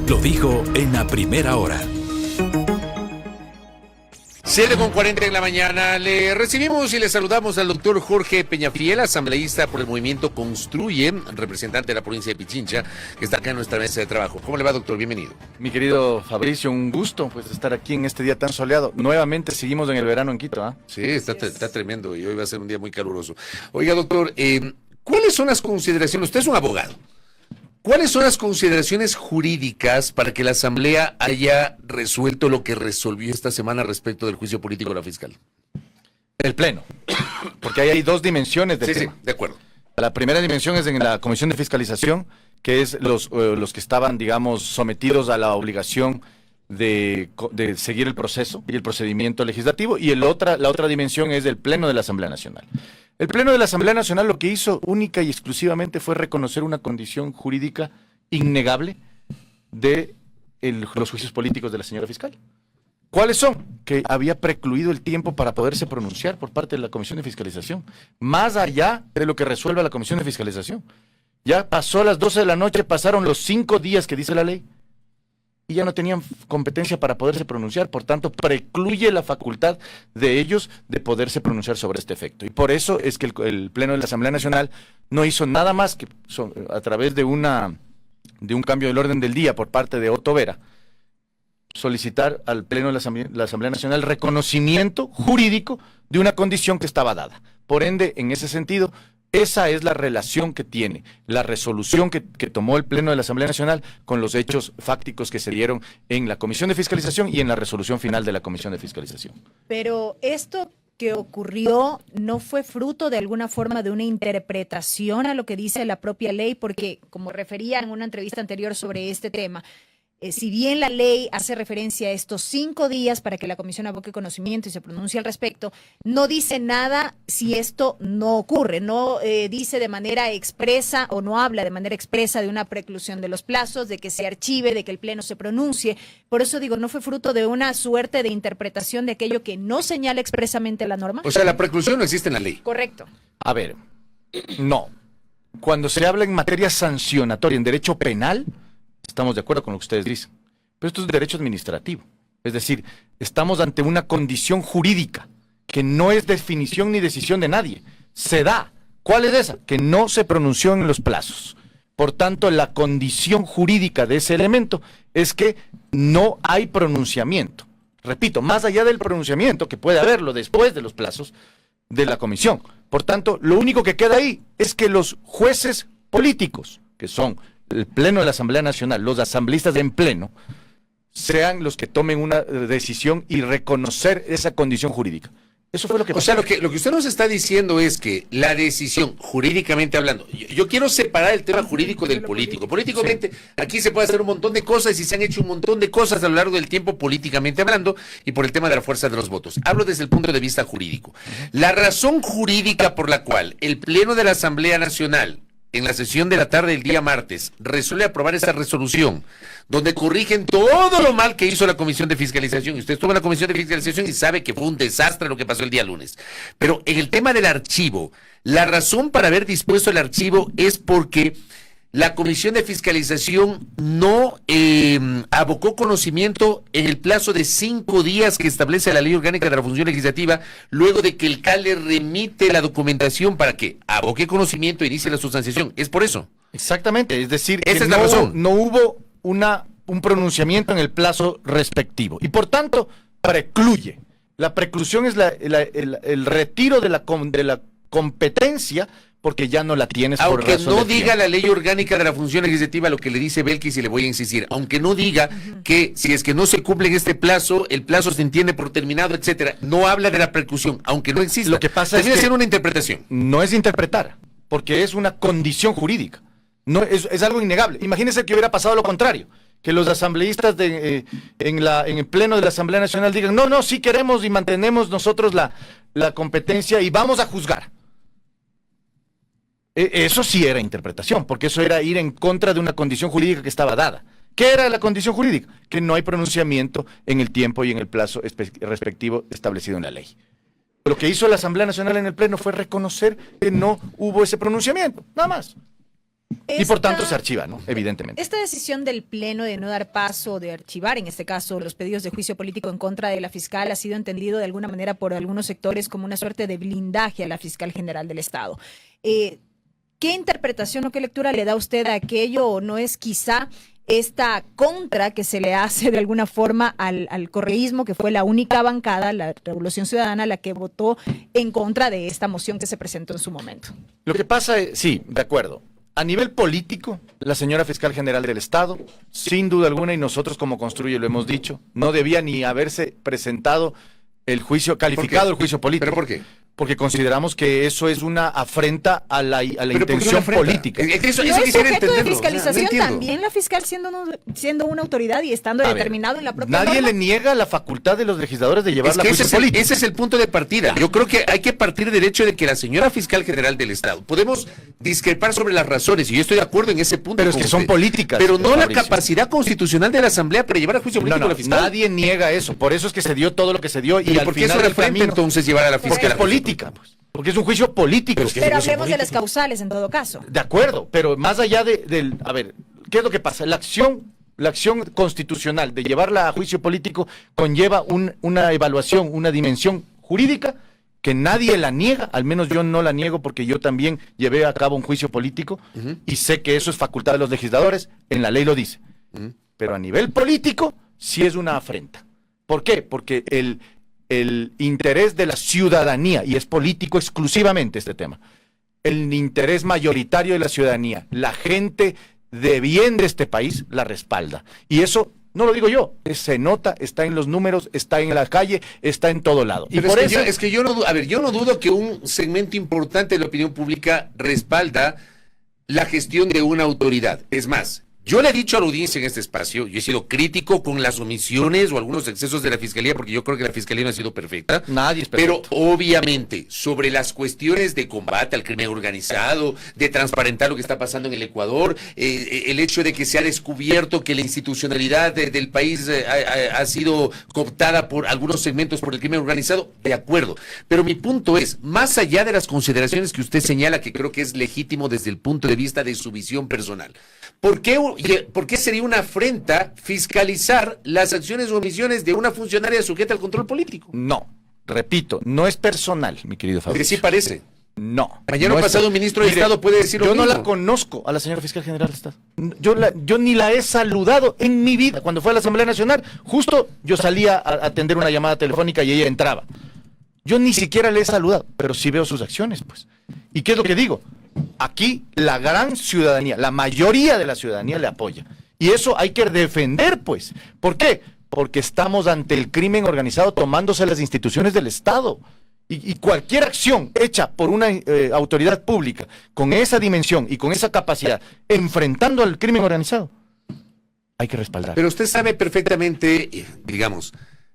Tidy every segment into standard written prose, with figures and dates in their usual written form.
Lo dijo en la primera hora. 7:40 en la mañana. Le recibimos y le saludamos al doctor Jorge Peñafiel, asambleísta por el movimiento Construye, representante de la provincia de Pichincha, que está acá en nuestra mesa de trabajo. ¿Cómo le va, doctor? Bienvenido. Mi querido Fabricio, un gusto pues estar aquí en este día tan soleado. Nuevamente seguimos en el verano en Quito, ¿ah? Sí, está tremendo y hoy va a ser un día muy caluroso. Oiga, doctor, ¿cuáles son las consideraciones? Usted es un abogado. ¿Cuáles son las consideraciones jurídicas para que la Asamblea haya resuelto lo que resolvió esta semana respecto del juicio político de la fiscal? El Pleno, porque ahí hay dos dimensiones del tema. Sí, de acuerdo. La primera dimensión es en la Comisión de Fiscalización, que es los que estaban, digamos, sometidos a la obligación de seguir el proceso y el procedimiento legislativo, y la otra dimensión es el Pleno de la Asamblea Nacional. El Pleno de la Asamblea Nacional lo que hizo única y exclusivamente fue reconocer una condición jurídica innegable de los juicios políticos de la señora fiscal. ¿Cuáles son? Que había precluido el tiempo para poderse pronunciar por parte de la Comisión de Fiscalización, más allá de lo que resuelva la Comisión de Fiscalización. Ya pasó las 12 de la noche, pasaron los 5 días que dice la ley, y ya no tenían competencia para poderse pronunciar, por tanto, precluye la facultad de ellos de poderse pronunciar sobre este efecto. Y por eso es que el Pleno de la Asamblea Nacional no hizo nada más que, a través de un cambio del orden del día por parte de Otto Vera, solicitar al Pleno de la Asamblea Nacional reconocimiento jurídico de una condición que estaba dada. Por ende, en ese sentido, esa es la relación que tiene la resolución que tomó el Pleno de la Asamblea Nacional con los hechos fácticos que se dieron en la Comisión de Fiscalización y en la resolución final de la Comisión de Fiscalización. Pero esto que ocurrió no fue fruto de alguna forma de una interpretación a lo que dice la propia ley, porque como refería en una entrevista anterior sobre este tema, si bien la ley hace referencia a estos 5 días para que la comisión aboque conocimiento y se pronuncie al respecto, no dice nada si esto no ocurre, no dice de manera expresa o no habla de manera expresa de una preclusión de los plazos, de que se archive, de que el Pleno se pronuncie. Por eso digo, ¿no fue fruto de una suerte de interpretación de aquello que no señala expresamente la norma? O sea, la preclusión no existe en la ley. Correcto. A ver, no. Cuando se habla en materia sancionatoria, en derecho penal, estamos de acuerdo con lo que ustedes dicen, pero esto es derecho administrativo, es decir, estamos ante una condición jurídica que no es definición ni decisión de nadie, se da. ¿Cuál es esa? Que no se pronunció en los plazos. Por tanto, la condición jurídica de ese elemento es que no hay pronunciamiento. Repito, más allá del pronunciamiento, que puede haberlo después de los plazos de la comisión. Por tanto, lo único que queda ahí es que los jueces políticos, que son el Pleno de la Asamblea Nacional, los asambleístas en pleno, sean los que tomen una decisión y reconocer esa condición jurídica. Eso fue lo que pasó. O sea, lo que usted nos está diciendo es que la decisión, jurídicamente hablando, yo quiero separar el tema jurídico del político. Políticamente, sí, aquí se puede hacer un montón de cosas y se han hecho un montón de cosas a lo largo del tiempo políticamente hablando y por el tema de la fuerza de los votos. Hablo desde el punto de vista jurídico. La razón jurídica por la cual el Pleno de la Asamblea Nacional en la sesión de la tarde del día martes, resuelve aprobar esa resolución, donde corrigen todo lo mal que hizo la Comisión de Fiscalización. Y usted estuvo en la Comisión de Fiscalización y sabe que fue un desastre lo que pasó el día lunes. Pero en el tema del archivo, la razón para haber dispuesto el archivo es porque la Comisión de Fiscalización no abocó conocimiento en el plazo de 5 días que establece la Ley Orgánica de la Función Legislativa, luego de que el CAL le remite la documentación para que aboque conocimiento e inicie la sustanciación. ¿Es por eso? Exactamente, es decir, esa que es la razón. No hubo un pronunciamiento en el plazo respectivo y por tanto precluye. La preclusión es el retiro de la competencia, porque ya no la tienes por razón de tiempo. Aunque no diga la Ley Orgánica de la Función Legislativa lo que le dice Belkis, y le voy a insistir, aunque no diga que si es que no se cumple en este plazo, el plazo se entiende por terminado, etcétera, no habla de la preclusión, aunque no exista. Lo que pasa es que una interpretación. No es interpretar, porque es una condición jurídica. No es algo innegable. Imagínense que hubiera pasado lo contrario, que los asambleístas en el Pleno de la Asamblea Nacional digan, no, sí queremos y mantenemos nosotros la competencia y vamos a juzgar. Eso sí era interpretación, porque eso era ir en contra de una condición jurídica que estaba dada. ¿Qué era la condición jurídica? Que no hay pronunciamiento en el tiempo y en el plazo respectivo establecido en la ley. Lo que hizo la Asamblea Nacional en el Pleno fue reconocer que no hubo ese pronunciamiento, nada más. Y por tanto se archiva, ¿no? Evidentemente. Esta decisión del Pleno de no dar paso, de archivar, en este caso, los pedidos de juicio político en contra de la fiscal, ha sido entendido de alguna manera por algunos sectores como una suerte de blindaje a la fiscal general del Estado. ¿Qué interpretación o qué lectura le da usted a aquello, o no es quizá esta contra que se le hace de alguna forma al correísmo, que fue la única bancada, la Revolución Ciudadana, la que votó en contra de esta moción que se presentó en su momento? Lo que pasa es, sí, de acuerdo. A nivel político, la señora fiscal general del Estado, sin duda alguna, y nosotros como Construye lo hemos dicho, no debía ni haberse presentado el juicio, calificado el juicio político. ¿Pero por qué? Porque consideramos que eso es una afrenta a la intención política. Eso ¿No es quisiera sujeto de entenderlo. fiscalización No también la fiscal siendo una autoridad y estando A ver, determinado en la propia nadie norma? le niega la facultad de los legisladores de llevar Es la que juicio político. ese es el punto de partida. Yo creo que hay que partir del hecho de que la señora fiscal general del Estado, podemos discrepar sobre las razones, y yo estoy de acuerdo en ese punto. Pero es con que son usted, políticas. pero no la Fabricio. capacidad constitucional de la Asamblea para llevar a juicio político a la fiscal. Nadie niega eso. Por eso es que se dio todo lo que se dio y ¿Y al por qué final eso del refrenda camino, entonces llevar a la fiscal? porque es a juicio política, pues. Porque es un juicio político. Pero hablemos de las causales en todo caso. De acuerdo, pero más allá del... A ver, ¿qué es lo que pasa? La acción constitucional de llevarla a juicio político conlleva una evaluación, una dimensión jurídica que nadie la niega, al menos yo no la niego porque yo también llevé a cabo un juicio político y sé que eso es facultad de los legisladores, en la ley lo dice. Pero a nivel político sí es una afrenta. ¿Por qué? Porque el interés de la ciudadanía, y es político exclusivamente este tema, el interés mayoritario de la ciudadanía, la gente de bien de este país la respalda. Y eso no lo digo yo, se nota, está en los números, está en la calle, está en todo lado. Y Pero por es que, eso, es que yo no dudo que un segmento importante de la opinión pública respalda la gestión de una autoridad. Es más, yo le he dicho a la audiencia en este espacio, yo he sido crítico con las omisiones o algunos excesos de la Fiscalía, porque yo creo que la Fiscalía no ha sido perfecta. nadie es Pero perfecto. obviamente, sobre las cuestiones de combate al crimen organizado, de transparentar lo que está pasando en el Ecuador, el hecho de que se ha descubierto que la institucionalidad del país ha sido cooptada por algunos segmentos por el crimen organizado, de acuerdo. Pero mi punto es, más allá de las consideraciones que usted señala, que creo que es legítimo desde el punto de vista de su visión personal, ¿por qué sería una afrenta fiscalizar las acciones o omisiones de una funcionaria sujeta al control político? No, repito, no es personal, mi querido Porque Fabricio. sí parece. No. Mañana no es pasado un ministro de Estado puede decir lo Yo no mismo. la conozco a la señora fiscal general del Estado. Yo ni la he saludado en mi vida. Cuando fue a la Asamblea Nacional, justo yo salía a atender una llamada telefónica y ella entraba. Yo ni siquiera le he saludado, pero sí veo sus acciones, pues. ¿Y qué es lo que digo? Aquí la gran ciudadanía, la mayoría de la ciudadanía le apoya. Y eso hay que defender, pues. ¿Por qué? Porque estamos ante el crimen organizado tomándose las instituciones del Estado. Y cualquier acción hecha por una autoridad pública con esa dimensión y con esa capacidad, enfrentando al crimen organizado, hay que respaldar. Pero usted sabe perfectamente, digamos,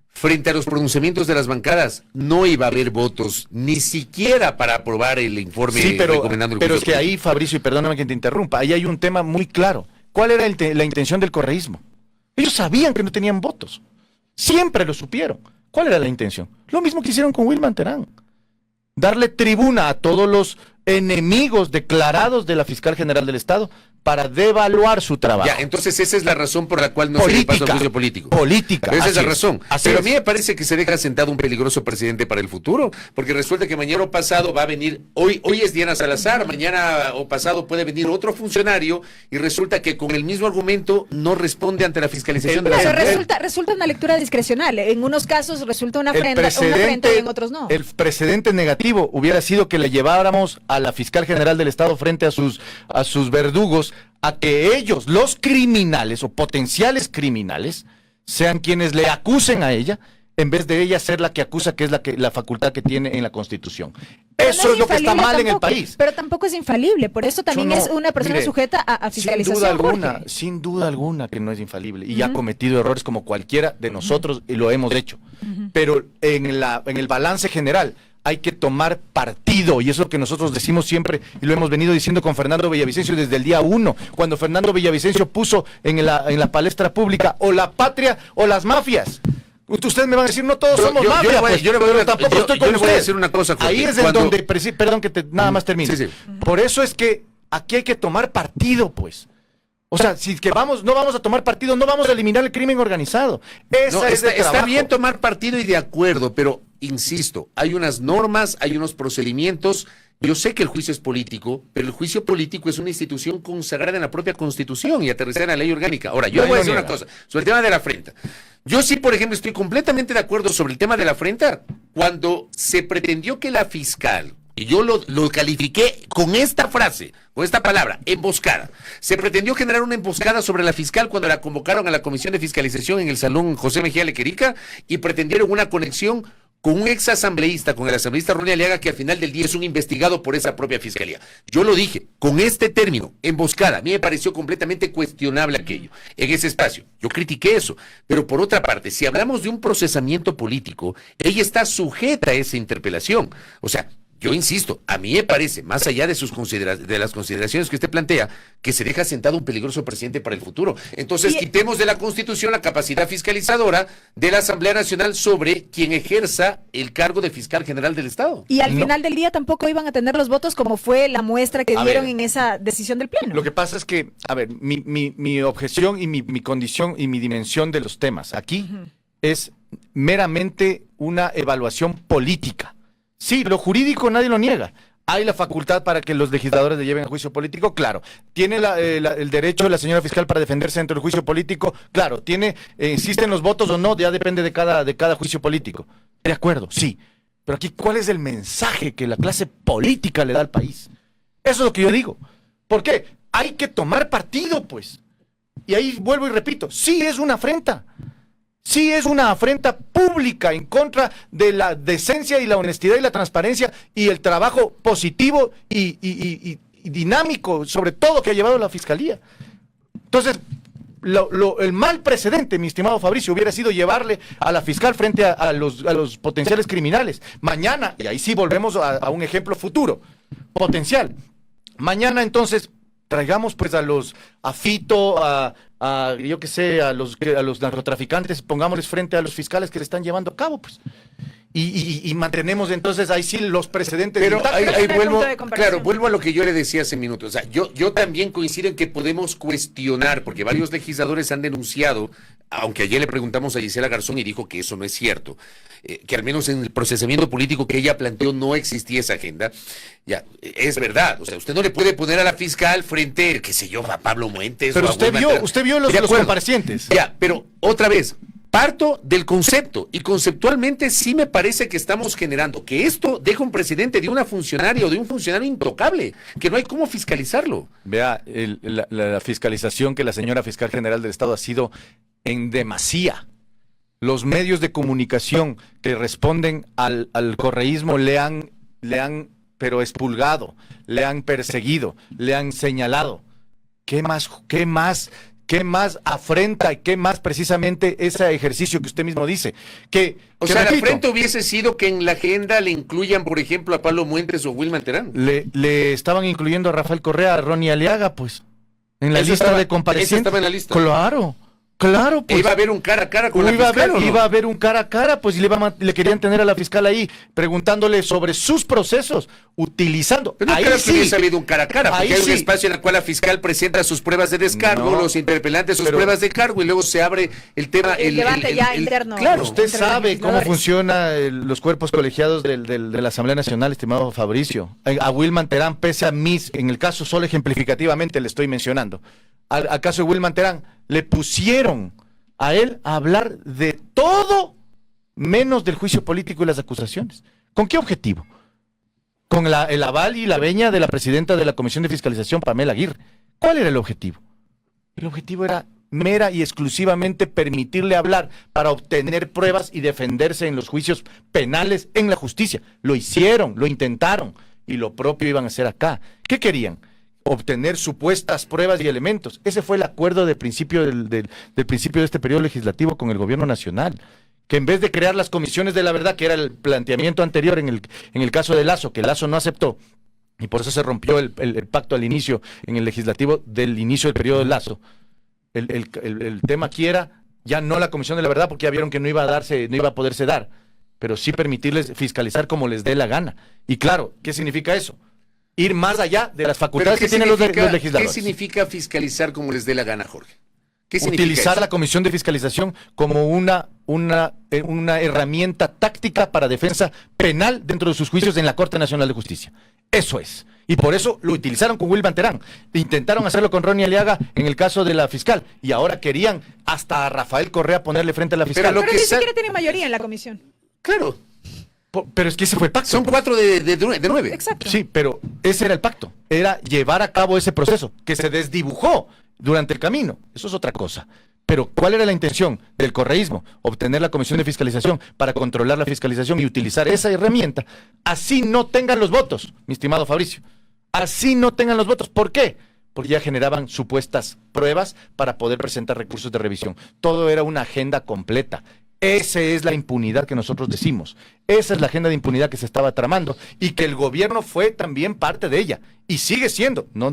frente a los pronunciamientos de las bancadas, no iba a haber votos, ni siquiera para aprobar el informe Sí, recomendando el pero es juicio que ahí, político. Fabricio, y perdóname que te interrumpa, ahí hay un tema muy claro. ¿Cuál era la intención del correísmo? Ellos sabían que no tenían votos. Siempre lo supieron. ¿Cuál era la intención? Lo mismo que hicieron con Wilman Terán. Darle tribuna a todos los enemigos declarados de la fiscal general del Estado para devaluar su trabajo. Ya, entonces esa es la razón por la cual no se le pasa al juicio político. Política. Pero esa es la así razón. así Pero a es. mí me parece que se deja sentado un peligroso presidente para el futuro, porque resulta que mañana o pasado va a venir, hoy es Diana Salazar, mañana o pasado puede venir otro funcionario y resulta que con el mismo argumento no responde ante la fiscalización de la Pero Asamblea. resulta una lectura discrecional. En unos casos resulta una afrenta y en otros no. El precedente negativo hubiera sido que le lleváramos a la fiscal general del Estado frente a sus verdugos a que ellos, los criminales o potenciales criminales, sean quienes le acusen a ella, en vez de ella ser la que acusa, que es la facultad que tiene en la Constitución. Pero Eso no es lo que está infalible mal en el tampoco, país. Pero tampoco es infalible, por eso también Yo no, es una persona mire, sujeta a fiscalización. Jorge. Sin duda alguna que no es infalible y ha cometido errores como cualquiera de nosotros y lo hemos hecho. Pero en el balance general hay que tomar partido y eso es lo que nosotros decimos siempre y lo hemos venido diciendo con Fernando Villavicencio desde el día 1, cuando Fernando Villavicencio puso en la palestra pública o la patria o las mafias. Ustedes me van a decir, no todos somos mafias, pues, pero tampoco estoy con yo le voy a ustedes. decir una cosa, Jorge. Ahí es en donde, perdón que nada más termine. Sí. Por eso es que aquí hay que tomar partido, pues. O sea, si que no vamos a tomar partido, no vamos a eliminar el crimen organizado. Está bien tomar partido y de acuerdo, pero insisto, hay unas normas, hay unos procedimientos. Yo sé que el juicio es político, pero el juicio político es una institución consagrada en la propia Constitución y aterrizada en la ley orgánica. Ahora, yo voy a decir una cosa sobre el tema de la afrenta. Yo sí, por ejemplo, estoy completamente de acuerdo sobre el tema de la afrenta cuando se pretendió que la fiscal, y yo lo califiqué con esta frase, con esta palabra, emboscada. Se pretendió generar una emboscada sobre la fiscal cuando la convocaron a la Comisión de Fiscalización en el Salón José Mejía Lequerica y pretendieron una conexión con un ex asambleísta, con el asambleísta Ronnie Aliaga, que al final del día es un investigado por esa propia fiscalía. Yo lo dije, con este término, emboscada, a mí me pareció completamente cuestionable aquello, en ese espacio. Yo critiqué eso, pero por otra parte, si hablamos de un procesamiento político, ella está sujeta a esa interpelación. O sea, yo insisto, a mí me parece, más allá de de las consideraciones que usted plantea, que se deja sentado un peligroso presidente para el futuro. Entonces, quitemos de la Constitución la capacidad fiscalizadora de la Asamblea Nacional sobre quien ejerza el cargo de fiscal general del Estado. Y al final del día tampoco iban a tener los votos como fue la muestra que dieron en esa decisión del Pleno. Lo que pasa es que, a ver, mi objeción y mi condición y mi dimensión de los temas aquí es meramente una evaluación política. Sí, lo jurídico nadie lo niega. ¿Hay la facultad para que los legisladores le lleven a juicio político? Claro. ¿Tiene el derecho de la señora fiscal para defenderse dentro del juicio político? Claro. ¿Existen los votos o no? Ya depende de cada juicio político. De acuerdo, sí. Pero aquí, ¿cuál es el mensaje que la clase política le da al país? Eso es lo que yo digo. ¿Por qué? Hay que tomar partido, pues. Y ahí vuelvo y repito, sí es una afrenta. Sí es una afrenta pública en contra de la decencia y la honestidad y la transparencia y el trabajo positivo y dinámico, sobre todo, que ha llevado la Fiscalía. Entonces, el mal precedente, mi estimado Fabricio, hubiera sido llevarle a la fiscal frente a los potenciales criminales. Mañana, y ahí sí volvemos a un ejemplo futuro, potencial. Mañana, entonces, traigamos pues a Fito, yo qué sé, a los narcotraficantes, pongámosles frente a los fiscales que le están llevando a cabo, pues. Y mantenemos entonces ahí sí los precedentes. Pero ahí vuelvo a lo que yo le decía hace minutos. O sea, yo también coincido en que podemos cuestionar, porque varios legisladores han denunciado, aunque ayer le preguntamos a Gisela Garzón y dijo que eso no es cierto, que al menos en el procesamiento político que ella planteó no existía esa agenda. Ya, es verdad. O sea, usted no le puede poner a la fiscal frente, qué sé yo, a Pablo Muentes. Pero usted vio los comparecientes. Ya, pero otra vez, parto del concepto, y conceptualmente sí me parece que estamos generando que esto deja un precedente de una funcionaria o de un funcionario intocable, que no hay cómo fiscalizarlo. Vea, la fiscalización que la señora fiscal general del Estado ha sido en demasía. Los medios de comunicación que responden al correísmo le han pero expulgado, le han perseguido, le han señalado. ¿Qué más afrenta y qué más precisamente ese ejercicio que usted mismo dice? La afrenta hubiese sido que en la agenda le incluyan, por ejemplo, a Pablo Muentes o Wilman Terán. Le estaban incluyendo a Rafael Correa, a Ronnie Aliaga, pues, en la lista de comparecientes. Estaba en la lista. Claro, pues. Iba a haber un cara a cara con la fiscal. Iba a haber un cara a cara, pues, y le querían tener a la fiscal ahí, preguntándole sobre sus procesos, utilizando. Pero no ahí creo sí que hubiese habido un cara a cara, porque hay un sí. espacio en el cual la fiscal presenta sus pruebas de descargo, los interpelantes sus pruebas de cargo, y luego se abre el tema. El debate ya interno. Claro, usted sabe cómo funcionan los cuerpos colegiados de la Asamblea Nacional, estimado Fabricio. A Wilman Terán, pese a mí, en el caso solo ejemplificativamente le estoy mencionando, al caso de Wilman Terán, le pusieron a él a hablar de todo menos del juicio político y las acusaciones. ¿Con qué objetivo? Con el aval y la veña de la presidenta de la Comisión de Fiscalización, Pamela Aguirre. ¿Cuál era el objetivo? El objetivo era mera y exclusivamente permitirle hablar para obtener pruebas y defenderse en los juicios penales en la justicia. Lo hicieron, lo intentaron, y lo propio iban a hacer acá. ¿Qué querían? Obtener supuestas pruebas y elementos. Ese fue el acuerdo de principio del principio de este periodo legislativo con el gobierno nacional, que en vez de crear las comisiones de la verdad, que era el planteamiento anterior en el caso de Lazo, que Lazo no aceptó, y por eso se rompió el pacto al inicio en el legislativo del inicio del periodo de Lazo. El tema aquí era ya no la comisión de la verdad, porque ya vieron que no iba a poderse dar, pero sí permitirles fiscalizar como les dé la gana. Y claro, ¿qué significa eso? ir más allá de las ¿Pero facultades qué que tienen los significa, legisladores. qué significa fiscalizar como les dé la gana, Jorge? ¿Qué significa Utilizar eso? la comisión de fiscalización como una herramienta táctica para defensa penal dentro de sus juicios en la Corte Nacional de Justicia. Eso es. Y por eso lo utilizaron con Wilman Terán. Intentaron hacerlo con Ronnie Aliaga en el caso de la fiscal. Y ahora querían hasta a Rafael Correa ponerle frente a la fiscal. Pero Pero que ni sa- siquiera tiene mayoría en la comisión. Claro, Pero es que ese fue el pacto. son 4 de 9. Exacto. Sí, pero ese era el pacto. Era llevar a cabo ese proceso que se desdibujó durante el camino. Eso es otra cosa. Pero ¿cuál era la intención del correísmo? Obtener la comisión de fiscalización para controlar la fiscalización y utilizar esa herramienta. Así no tengan los votos, mi estimado Fabricio. Así no tengan los votos. ¿Por qué? Porque ya generaban supuestas pruebas para poder presentar recursos de revisión. Todo era una agenda completa. Esa es la impunidad que nosotros decimos. Esa es la agenda de impunidad que se estaba tramando y que el gobierno fue también parte de ella. Y sigue siendo, no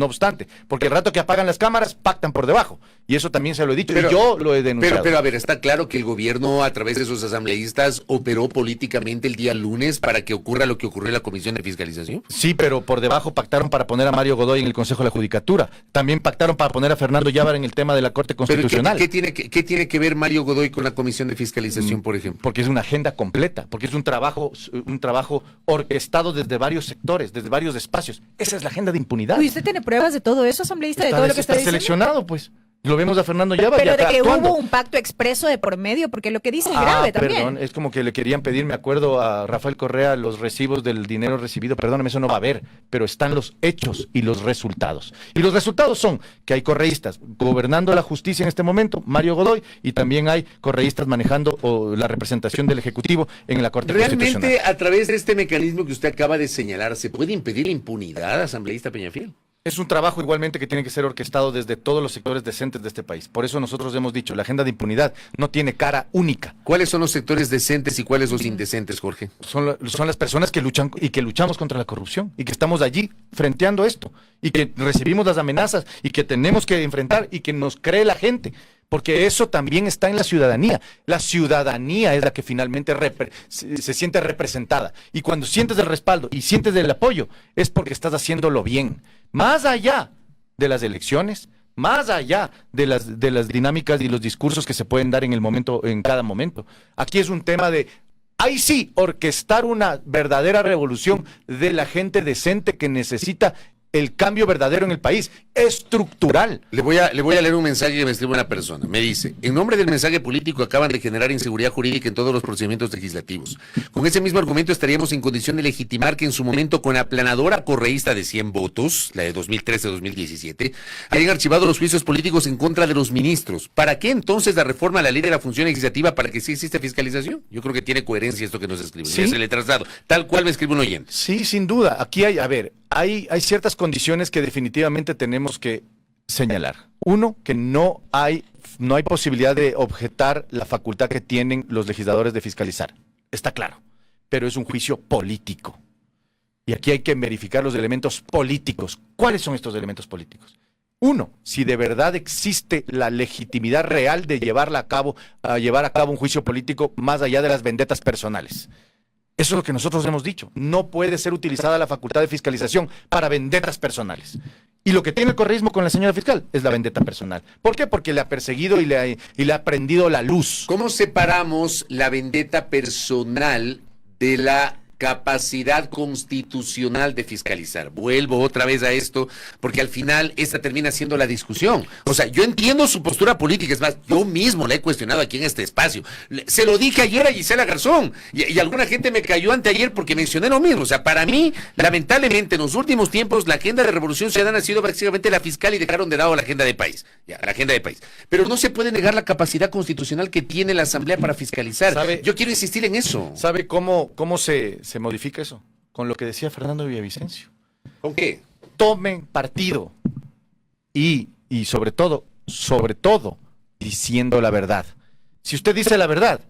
obstante. Porque el rato que apagan las cámaras, pactan por debajo. Y eso también se lo he dicho Pero- y yo lo he denunciado. Pero a ver, está claro que el gobierno, a través de sus asambleístas, operó políticamente el día lunes para que ocurra lo que ocurrió en la Comisión de Fiscalización. Sí, pero por debajo pactaron para poner a Mario Godoy en el Consejo de la Judicatura. También pactaron para poner a Fernando Llávara en el tema de la Corte Pero Constitucional. ¿qué tiene que ver Mario Godoy con la Comisión de Fiscalización, por ejemplo? Porque es una agenda completa, porque es un trabajo orquestado desde varios sectores, desde varios espacios. Esa es la agenda de impunidad. Uy, ¿usted tiene pruebas de todo eso, asambleísta, de todo lo que está diciendo? seleccionado, pues. Lo vemos a Fernando Llávara. Pero de que actuando. hubo un pacto expreso de por medio, porque lo que dice es grave también. Perdón, es como que le querían pedir, me acuerdo, a Rafael Correa los recibos del dinero recibido. Perdóname, eso no va a haber, pero están los hechos y los resultados. Y los resultados son que hay correístas gobernando la justicia en este momento, Mario Godoy, y también hay correístas manejando la representación del Ejecutivo en la Corte ¿Realmente Constitucional. a través de este mecanismo que usted acaba de señalar, se puede impedir la impunidad, asambleísta Peñafiel? Es un trabajo igualmente que tiene que ser orquestado desde todos los sectores decentes de este país. Por eso nosotros hemos dicho, la agenda de impunidad no tiene cara única. ¿Cuáles son los sectores decentes y cuáles los indecentes, Jorge? Son las personas que luchan y que luchamos contra la corrupción y que estamos allí frenteando esto y que recibimos las amenazas y que tenemos que enfrentar y que nos cree la gente. Porque eso también está en la ciudadanía. La ciudadanía es la que finalmente se siente representada. Y cuando sientes el respaldo y sientes el apoyo, es porque estás haciéndolo bien. Más allá de las elecciones, más allá de las dinámicas y los discursos que se pueden dar en cada momento. Aquí es un tema de, ahí sí, orquestar una verdadera revolución de la gente decente que necesita el cambio verdadero en el país, estructural. Le voy a leer un mensaje que me escribe una persona. Me dice, en nombre del mensaje político acaban de generar inseguridad jurídica en todos los procedimientos legislativos. Con ese mismo argumento estaríamos en condición de legitimar que en su momento con la aplanadora correísta de 100 votos, la de 2013-2017, hayan archivado los juicios políticos en contra de los ministros. ¿Para qué entonces la reforma a la ley de la función legislativa para que sí exista fiscalización? Yo creo que tiene coherencia esto que nos escribe. Sí. Ya se le he trasladado. Tal cual me escribe un oyente. Sí, sin duda. Aquí hay ciertas condiciones que definitivamente tenemos que señalar. Uno, que no hay posibilidad de objetar la facultad que tienen los legisladores de fiscalizar. Está claro. Pero es un juicio político. Y aquí hay que verificar los elementos políticos. ¿Cuáles son estos elementos políticos? Uno, si de verdad existe la legitimidad real de llevar a cabo un juicio político más allá de las vendetas personales. Eso es lo que nosotros hemos dicho. No puede ser utilizada la facultad de fiscalización para vendetas personales. Y lo que tiene el correísmo con la señora fiscal es la vendetta personal. ¿Por qué? Porque le ha perseguido y le ha prendido la luz. ¿Cómo separamos la vendetta personal de la capacidad constitucional de fiscalizar? Vuelvo otra vez a esto, porque al final esta termina siendo la discusión. O sea, yo entiendo su postura política, es más, yo mismo la he cuestionado aquí en este espacio. Se lo dije ayer a Gisela Garzón, y alguna gente me cayó anteayer porque mencioné lo mismo. O sea, para mí, lamentablemente, en los últimos tiempos, la agenda de Revolución Ciudadana ha sido básicamente la fiscal y dejaron de lado la agenda de país. Ya, la agenda de país. Pero no se puede negar la capacidad constitucional que tiene la Asamblea para fiscalizar. Yo quiero insistir en eso. ¿Sabe cómo se modifica eso? Con lo que decía Fernando Villavicencio. ¿Con qué? Tomen partido y sobre todo, diciendo la verdad. Si usted dice la verdad,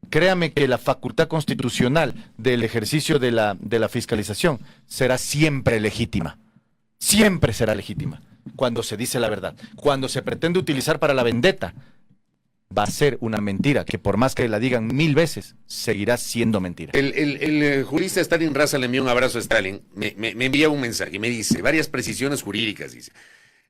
créame que la facultad constitucional del ejercicio de la fiscalización será siempre legítima. Siempre será legítima cuando se dice la verdad. Cuando se pretende utilizar para la vendetta, va a ser una mentira que por más que la digan 1000 veces, seguirá siendo mentira. El jurista Stalin Raza le envió un abrazo a Stalin, me envía un mensaje y me dice, varias precisiones jurídicas, dice.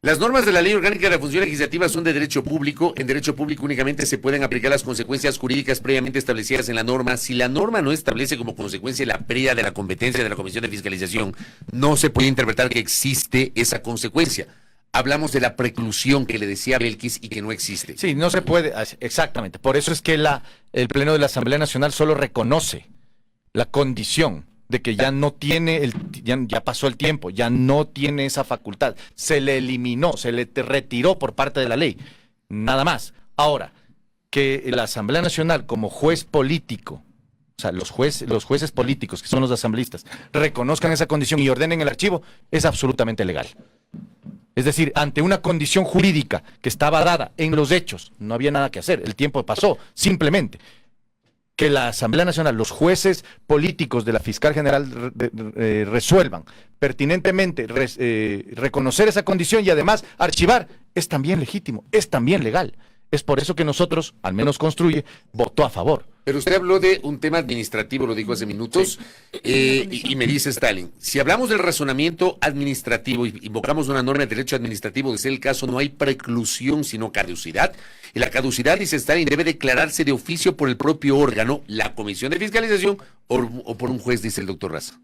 Las normas de la Ley Orgánica de la Función Legislativa son de derecho público. En derecho público únicamente se pueden aplicar las consecuencias jurídicas previamente establecidas en la norma. Si la norma no establece como consecuencia la pérdida de la competencia de la Comisión de Fiscalización, no se puede interpretar que existe esa consecuencia. Hablamos de la preclusión que le decía Belkis y que no existe. Sí, no se puede, exactamente. Por eso es que el Pleno de la Asamblea Nacional solo reconoce la condición de que ya no tiene, ya pasó el tiempo, ya no tiene esa facultad. Se le eliminó, se le retiró por parte de la ley. Nada más. Ahora, que la Asamblea Nacional como juez político, o sea, los jueces políticos, que son los asambleístas, reconozcan esa condición y ordenen el archivo, es absolutamente legal. Es decir, ante una condición jurídica que estaba dada en los hechos, no había nada que hacer, el tiempo pasó, simplemente. Que la Asamblea Nacional, los jueces políticos de la Fiscal General resuelvan pertinentemente reconocer esa condición y además archivar, es también legítimo, es también legal. Es por eso que nosotros, al menos Construye, votó a favor. Pero usted habló de un tema administrativo, lo dijo hace minutos, y me dice Stalin, si hablamos del razonamiento administrativo y invocamos una norma de derecho administrativo, de ser el caso, no hay preclusión, sino caducidad. Y la caducidad, dice Stalin, debe declararse de oficio por el propio órgano, la Comisión de Fiscalización, o por un juez, dice el doctor Raza.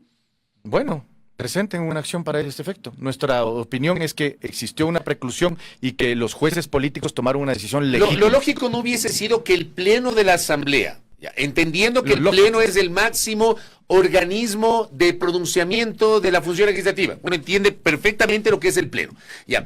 Bueno, presenten una acción para este efecto. Nuestra opinión es que existió una preclusión y que los jueces políticos tomaron una decisión legítima. Lo lógico no hubiese sido que el Pleno de la Asamblea, entendiendo que el Pleno es el máximo organismo de pronunciamiento de la función legislativa. Uno entiende perfectamente lo que es el Pleno.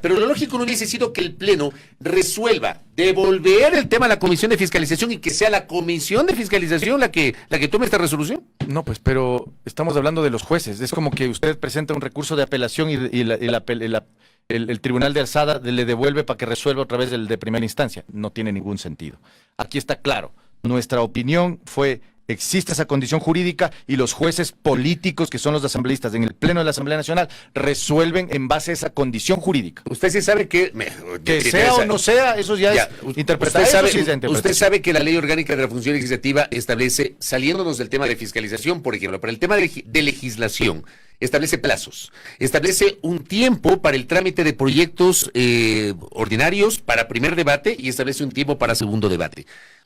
Pero lo lógico no hubiese sido que el Pleno resuelva devolver el tema a la Comisión de Fiscalización y que sea la Comisión de Fiscalización la que tome esta resolución. No, pues, pero estamos hablando de los jueces. Es como que usted presenta un recurso de apelación y el Tribunal de Alzada le devuelve para que resuelva otra vez el de primera instancia. No tiene ningún sentido. Aquí está claro. Nuestra opinión fue, existe esa condición jurídica y los jueces políticos, que son los asambleístas en el Pleno de la Asamblea Nacional, resuelven en base a esa condición jurídica. Usted sí sabe que sea o no sea, eso ya es interpretación. Usted sabe que la Ley Orgánica de la Función Legislativa establece, saliéndonos del tema de fiscalización, por ejemplo, para el tema de legislación, establece plazos, establece un tiempo para el trámite de proyectos ordinarios para primer debate y establece un tiempo para segundo debate.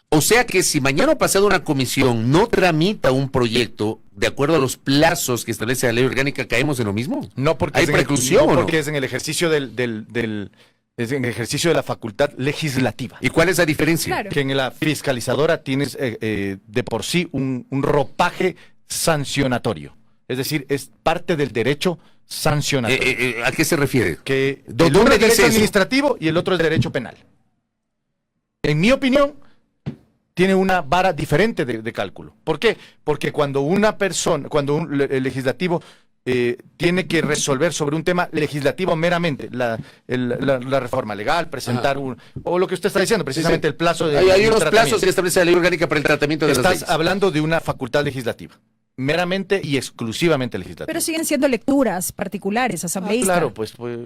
O sea que si mañana pasado una comisión no tramita un proyecto de acuerdo a los plazos que establece la ley orgánica, ¿caemos en lo mismo? No, porque ¿hay preclusión o no? Porque es en el ejercicio es en el ejercicio de la facultad legislativa. ¿Y cuál es la diferencia? Claro. Que en la fiscalizadora tienes de por sí un ropaje sancionatorio. Es decir, es parte del derecho sancionatorio. ¿A qué se refiere? Que el uno es derecho administrativo y el otro es derecho penal. En mi opinión, tiene una vara diferente de cálculo. ¿Por qué? Porque cuando el legislativo tiene que resolver sobre un tema legislativo meramente, la reforma legal, presentar o lo que usted está diciendo, precisamente el plazo de... Hay unos plazos que establece la ley orgánica para el tratamiento de las leyes. Estás hablando de una facultad legislativa, meramente y exclusivamente legislativa. Pero siguen siendo lecturas particulares, asambleístas. Claro,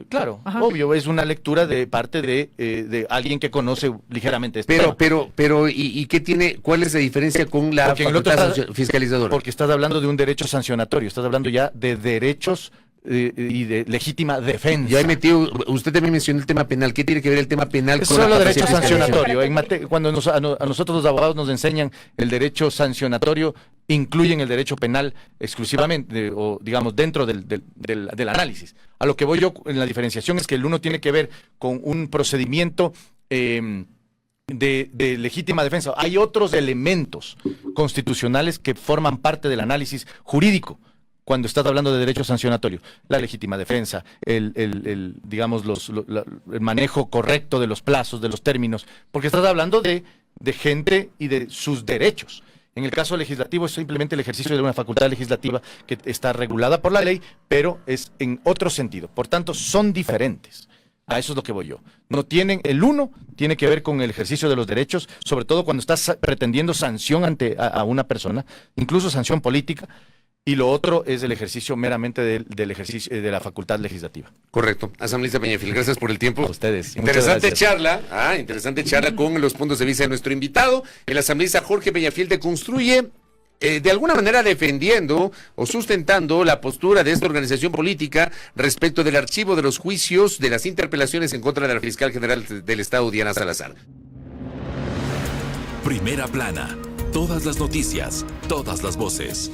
claro, Ajá. obvio, es una lectura de parte de alguien que conoce ligeramente este tema. Pero, ¿y qué tiene, cuál es la diferencia con la facultad fiscalizadora? Porque estás hablando de un derecho sancionatorio, estás hablando ya de derechos y de legítima defensa. Ya he metido, usted también mencionó el tema penal. ¿Qué tiene que ver el tema penal con solo la derecho capacidad sancionatorio? Cuando a nosotros los abogados nos enseñan el derecho sancionatorio, incluyen el derecho penal exclusivamente, o digamos dentro del análisis. A lo que voy yo en la diferenciación es que el uno tiene que ver con un procedimiento de legítima defensa. Hay otros elementos constitucionales que forman parte del análisis jurídico cuando estás hablando de derecho sancionatorio. La legítima defensa, digamos, el manejo correcto de los plazos, de los términos, porque estás hablando de gente y de sus derechos. En el caso legislativo es simplemente el ejercicio de una facultad legislativa que está regulada por la ley, pero es en otro sentido. Por tanto, son diferentes. A eso es lo que voy yo. El uno tiene que ver con el ejercicio de los derechos, sobre todo cuando estás pretendiendo sanción a una persona, incluso sanción política, y lo otro es el ejercicio meramente del ejercicio de la facultad legislativa. Correcto. Asambleísta Peñafiel, gracias por el tiempo. A ustedes. Interesante charla con los puntos de vista de nuestro invitado. El asambleísta Jorge Peñafiel de Construye, de alguna manera defendiendo o sustentando la postura de esta organización política respecto del archivo de los juicios de las interpelaciones en contra de la fiscal general del Estado, Diana Salazar. Primera plana. Todas las noticias, todas las voces.